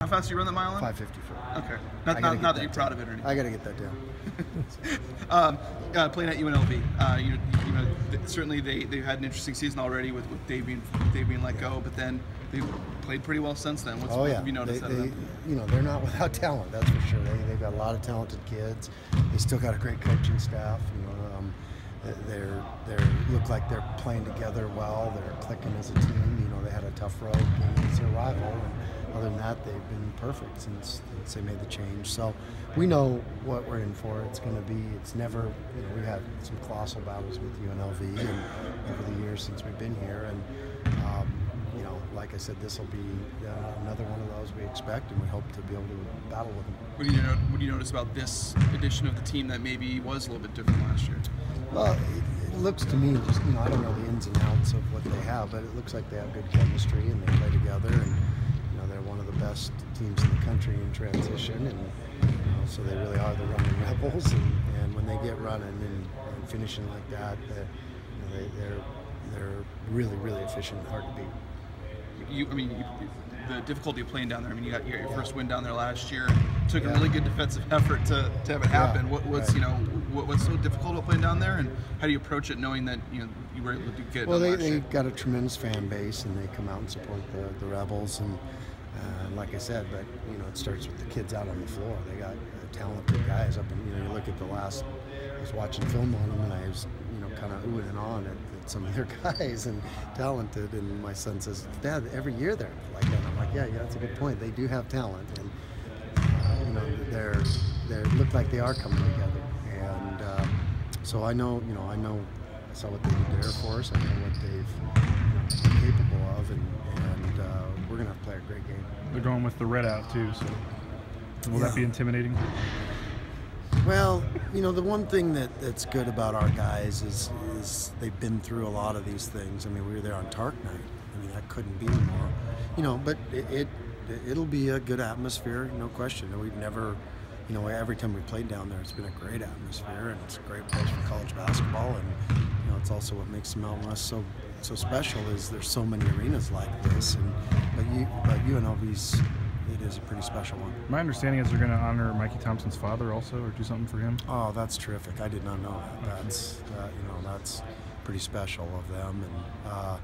How fast do you run the mile in? 5:54. Okay. Not that you're proud of it or anything. I got to get that down. Playing at UNLV, certainly they've had an interesting season already with Dave being let go, but then they've played pretty well since then. What have you noticed out of them? They're not without talent, that's for sure. They've got a lot of talented kids. They still got a great coaching staff. They look like they're playing together well. They're clicking as a team. They had a tough road against their rival, and other than that, they've been perfect since they made the change. So we know what we're in for. It's going to be. It's never. We've had some colossal battles with UNLV and over the years since we've been here, and like I said, this will be another one of those we expect, and we hope to be able to battle with them. What do you notice about this edition of the team that maybe was a little bit different last year? Well, it looks to me, just I don't know the ins and outs of what they have, but it looks like they have good chemistry and they play together, and they're one of the best teams in the country in transition, and so they really are the running rebels. And when they get running and finishing like that, they're really, really efficient and hard to beat. The difficulty of playing down there. You got your first win down there last year. It took a really good defensive effort to have it happen. What's so difficult about playing down there, and how do you approach it, knowing that you were able to get it? Well, they've got a tremendous fan base, and they come out and support the Rebels, and like I said, but it starts with the kids out on the floor. They got talented guys up, and you look at I was watching film on them, and I was kind of oohing and on at some of their guys and talented, and my son says, "Dad, every year they're like that." I'm like, yeah, that's a good point. They do have talent, and they look like they are coming together, and so I know, I saw what they did to Air Force. I know what they've been capable of, and we're gonna have to play a great game. They're going with the red out too, so will that be intimidating? Well, the one thing that's good about our guys is they've been through a lot of these things. We were there on Tark night. That couldn't be more. But it'll be a good atmosphere, no question. We've never, every time we played down there, it's been a great atmosphere, and it's a great place for college basketball. And it's also what makes the Mountain West so special is there's so many arenas like this. But UNLV's. It is a pretty special one. My understanding is they're going to honor Mikey Thompson's father also, or do something for him. Oh, that's terrific! I did not know that. That's pretty special of them, and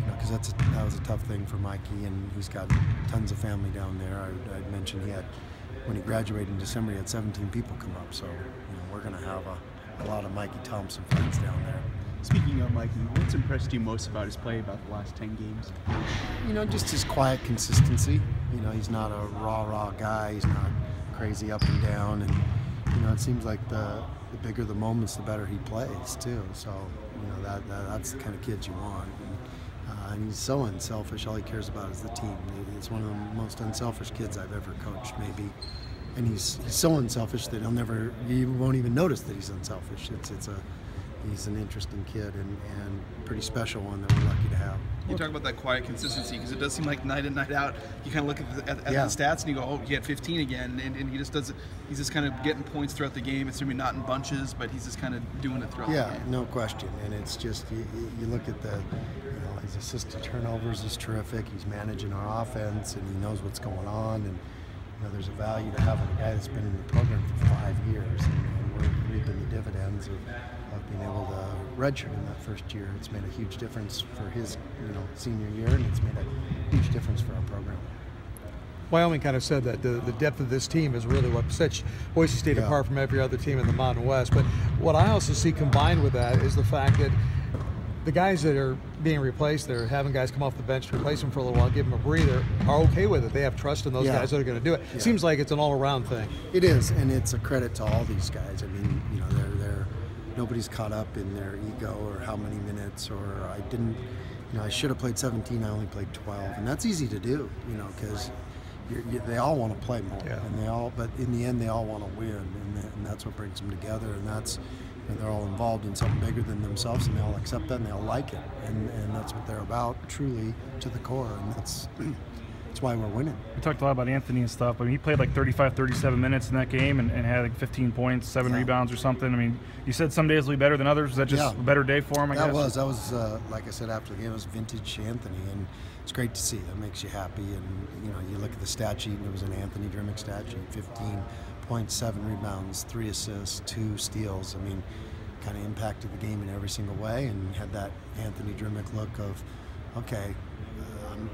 because that was a tough thing for Mikey, and he's got tons of family down there. I mentioned when he graduated in December, he had 17 people come up. So we're going to have a lot of Mikey Thompson friends down there. Speaking of Mikey, what's impressed you most about his play about the last 10 games? Just his quiet consistency. He's not a rah guy. He's not crazy up and down. And, it seems like the bigger the moments, the better he plays, too. So, that's the kind of kid you want. And he's so unselfish. All he cares about is the team. He's one of the most unselfish kids I've ever coached, maybe. And he's so unselfish that you won't even notice that he's unselfish. He's an interesting kid and pretty special one that we're lucky to have. You talk about that quiet consistency, because it does seem like night in, night out, you kind of look at the stats and you go, oh, he had 15 again, and he just does it. He's just kind of getting points throughout the game. It's maybe not in bunches, but he's just kind of doing it throughout the game. Yeah, no question. And it's just, you look at his assist to turnovers is terrific. He's managing our offense, and he knows what's going on. And there's a value to having a guy that's been in the program for 5 years, and we're reaping the dividends of being able to redshirt in that first year. It's made a huge difference for his senior year, and it's made a huge difference for our program. Wyoming kind of said that the depth of this team is really what sets Boise State apart from every other team in the Mountain West. But what I also see combined with that is the fact that the guys that are being replaced, they're having guys come off the bench to replace them for a little while, give them a breather, are okay with it. They have trust in those guys that are going to do it. It seems like it's an all-around thing. It is, and it's a credit to all these guys. Nobody's caught up in their ego or how many minutes, or I should have played 17, I only played 12, and that's easy to do, because they all want to play more, but in the end they all want to win, and that's what brings them together, and that's they're all involved in something bigger than themselves, and they all accept that and they all like it, and that's what they're about, truly to the core, and that's That's why we're winning. We talked a lot about Anthony and stuff. I mean, he played like 35, 37 minutes in that game and had like 15 points, 7 rebounds or something. I mean, you said some days will be better than others. Was that just a better day for him, I guess? That was like I said after the game, it was vintage Anthony, and it's great to see. That makes you happy. And, you know, you look at the stat sheet, and it was an Anthony Drimmick stat sheet, 15 points, 7 rebounds, 3 assists, 2 steals. I mean, kind of impacted the game in every single way, and had that Anthony Drimmick look of, okay,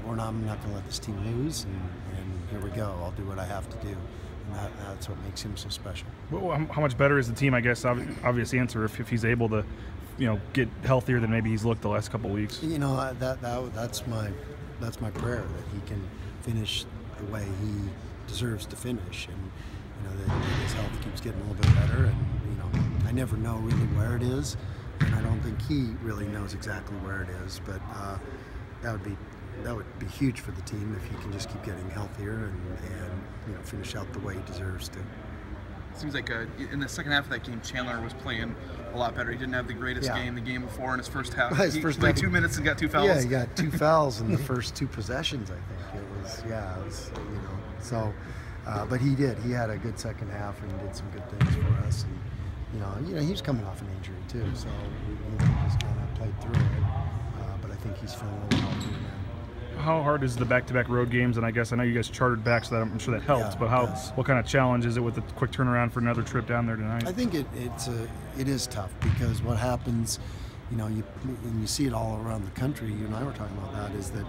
I'm not going to let this team lose, and here we go. I'll do what I have to do, and that's what makes him so special. Well, how much better is the team? I guess obvious answer if he's able to, you know, get healthier than maybe he's looked the last couple of weeks. You know, that's my prayer, that he can finish the way he deserves to finish, and you know that his health keeps getting a little bit better. And you know, I never know really where it is, and I don't think he really knows exactly where it is, but that would be huge for the team if he can just keep getting healthier and you know, finish out the way he deserves to. Seems like in the second half of that game, Chandler was playing a lot better. He didn't have the greatest game the game before in his first half. He played 2 minutes and got 2 fouls. Yeah, he got 2 fouls in the first 2 possessions, I think. It was, you know, so, but he did. He had a good second half and did some good things for us. And, you know, he was coming off an injury too, so he just kind of played through it. But I think he's feeling a little healthier now. How hard is the back-to-back road games? And I guess I know you guys chartered back, so that I'm sure that helps. But what kind of challenge is it with the quick turnaround for another trip down there tonight? I think it is tough, because what happens, you know, and you see it all around the country. You and I were talking about that. Is that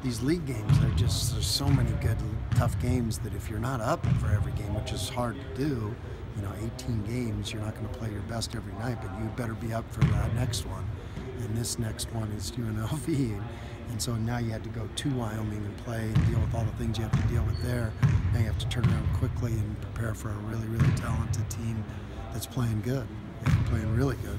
these league games there's so many good, tough games that if you're not up for every game, which is hard to do, you know, 18 games, you're not going to play your best every night, but you better be up for that next one. And this next one is UNLV. And so now you had to go to Wyoming and play and deal with all the things you have to deal with there. Now you have to turn around quickly and prepare for a really, really talented team that's playing good and playing really good.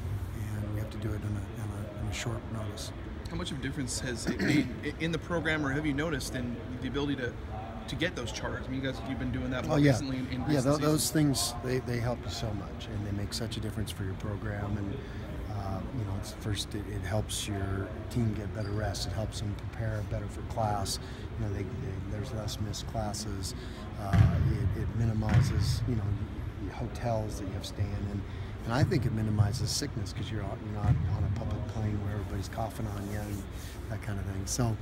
And we have to do it in a short notice. How much of a difference has it made in the program, or have you noticed in the ability to get those charters? I mean, you've been doing that more recently in recent those things, they help you so much, and they make such a difference for your program. And you know, it helps your team get better rest. It helps them prepare better for class. You know, there's less missed classes. It minimizes, you know, hotels that you have staying in, and I think it minimizes sickness, because you're not on a public plane where everybody's coughing on you and that kind of thing. So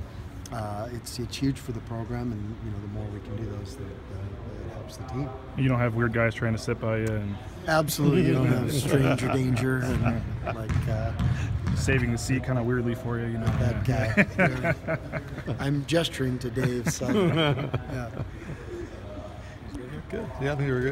it's huge for the program, and you know, the more we can do those, it helps the team. You don't have weird guys trying to sit by you and. Absolutely, you don't have stranger danger and like saving the seat kind of weirdly for you, you know. That guy. I'm gesturing to Dave. So, yeah. Good. Yeah, I think you were good.